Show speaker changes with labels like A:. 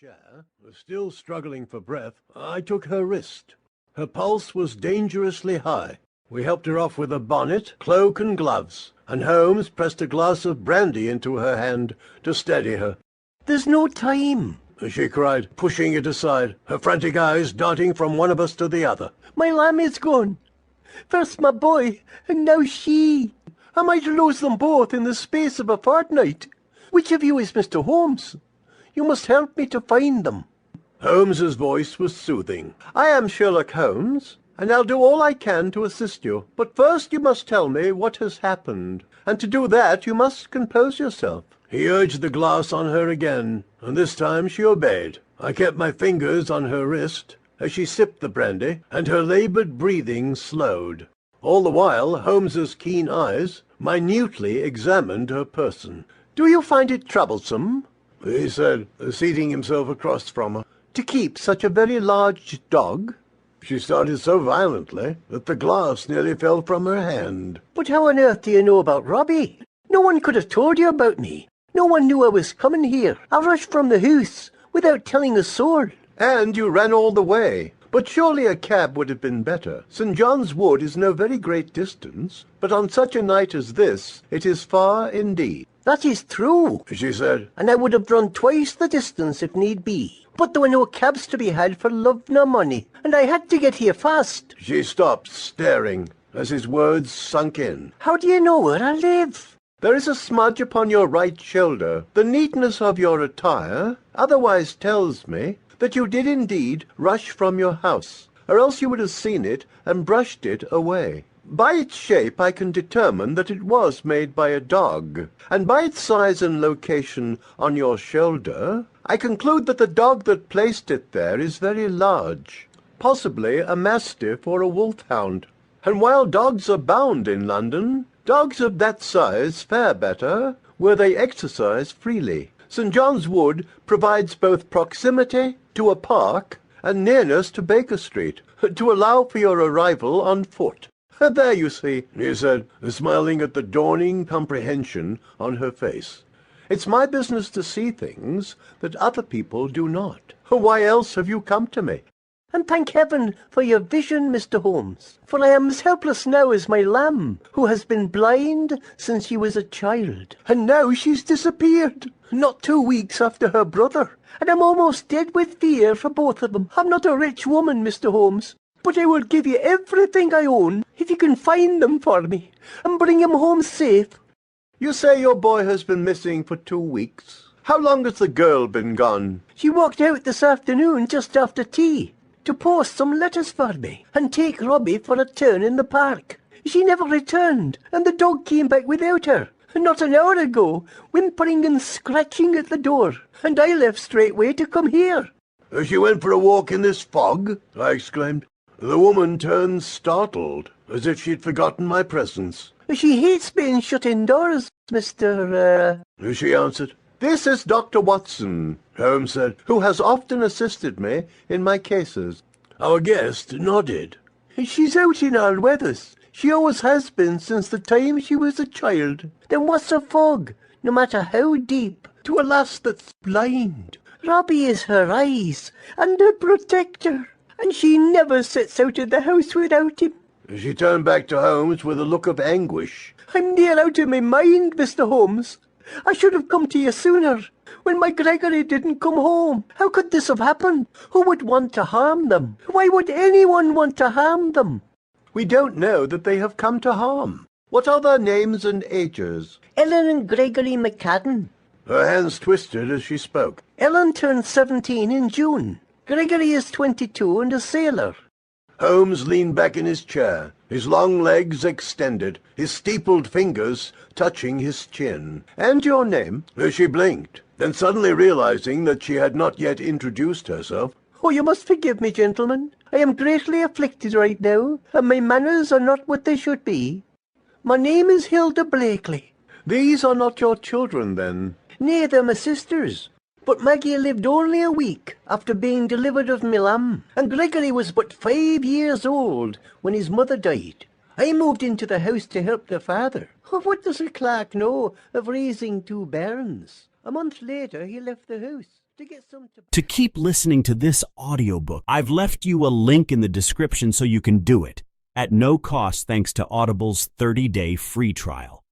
A: chair, still struggling for breath, I took her wrist. Her pulse was dangerously high. We helped her off with a bonnet, cloak, and gloves, and Holmes pressed a glass of brandy into her hand to steady her.
B: "There's no time,"
A: she cried, pushing it aside, her frantic eyes darting from one of us to the other.
B: "My lamb is gone. First my boy, and now she. I might lose them both in the space of a fortnight. Which of you is Mr. Holmes? You must help me to find them."
A: Holmes's voice was soothing. "I am Sherlock Holmes, and I'll do all I can to assist you. But first you must tell me what has happened, and to do that you must compose yourself." He urged the glass on her again, and this time she obeyed. I kept my fingers on her wrist as she sipped the brandy, and her laboured breathing slowed. All the while Holmes's keen eyes minutely examined her person.
B: "Do you find it troublesome,"
A: he said, seating himself across from her,
B: "to keep such a very large dog?"
A: She started so violently that the glass nearly fell from her hand.
B: "But how on earth do you know about Robbie? No one could have told you about me. No one knew I was coming here. I rushed from the house without telling a soul."
A: "And you ran all the way. But surely a cab would have been better. St. John's Wood is no very great distance, but on such a night as this it is far indeed."
B: "That is true,"
A: she said,
B: "and I would have run twice the distance if need be. But there were no cabs to be had for love nor money, and I had to get here fast."
A: She stopped, staring, as his words sunk in.
B: "How do you know where I live?"
A: "There is a smudge upon your right shoulder. The neatness of your attire otherwise tells me that you did indeed rush from your house, or else you would have seen it and brushed it away. By its shape I can determine that it was made by a dog, and by its size and location on your shoulder I conclude that the dog that placed it there is very large, possibly a mastiff or a wolfhound. And while dogs abound in London, dogs of that size fare better where they exercise freely. St. John's Wood provides both proximity to a park and nearness to Baker Street, to allow for your arrival on foot. There you see," he said, smiling at the dawning comprehension on her face. "It's my business to see things that other people do not. Why else have you come to me?"
B: "And thank heaven for your vision, Mr. Holmes, for I am as helpless now as my lamb, who has been blind since she was a child. And now she's disappeared, not 2 weeks after her brother, and I'm almost dead with fear for both of them. I'm not a rich woman, Mr. Holmes, but I will give you everything I own if you can find them for me and bring him home safe."
A: "You say your boy has been missing for 2 weeks. How long has the girl been gone?"
B: "She walked out this afternoon just after tea to post some letters for me and take Robbie for a turn in the park. She never returned, and the dog came back without her, not an hour ago, whimpering and scratching at the door, and I left straightway to come here."
A: "She went for a walk in this fog?" I exclaimed. The woman turned startled, as if she'd forgotten my presence.
B: "She hates being shut indoors, Mr.
A: She answered. "This is Dr. Watson," Holmes said, "who has often assisted me in my cases." Our guest nodded.
B: "She's out in all weathers. She always has been since the time she was a child. Then what's a fog, no matter how deep, to a lass that's blind? Robbie is her eyes and her protector, and she never sets out of the house without him."
A: She turned back to Holmes with a look of anguish.
B: "I'm near out of my mind, Mr. Holmes. I should have come to you sooner, when my Gregory didn't come home. How could this have happened? Who would want to harm them? Why would anyone want to harm them?"
A: "We don't know that they have come to harm. What are their names and ages?"
B: "Ellen and Gregory McCadden."
A: Her hands twisted as she spoke.
B: "Ellen turned 17 in June. Gregory is 22 and a sailor."
A: Holmes leaned back in his chair, his long legs extended, his steepled fingers touching his chin. "And your name?" She blinked, then suddenly realizing that she had not yet introduced herself.
B: "Oh, you must forgive me, gentlemen. I am greatly afflicted right now, and my manners are not what they should be. My name is Hilda Blakely."
A: "These are not your children, then?"
B: "Nay, they're my sisters. But Maggie lived only a week after being delivered of my lamb, and Gregory was but 5 years old when his mother died. I moved into the house to help their father. Oh, what does a clerk know of raising 2 bairns? A month later he left the house. to get some to...
C: To keep listening to this audiobook, I've left you a link in the description so you can do it at no cost thanks to Audible's 30-day free trial.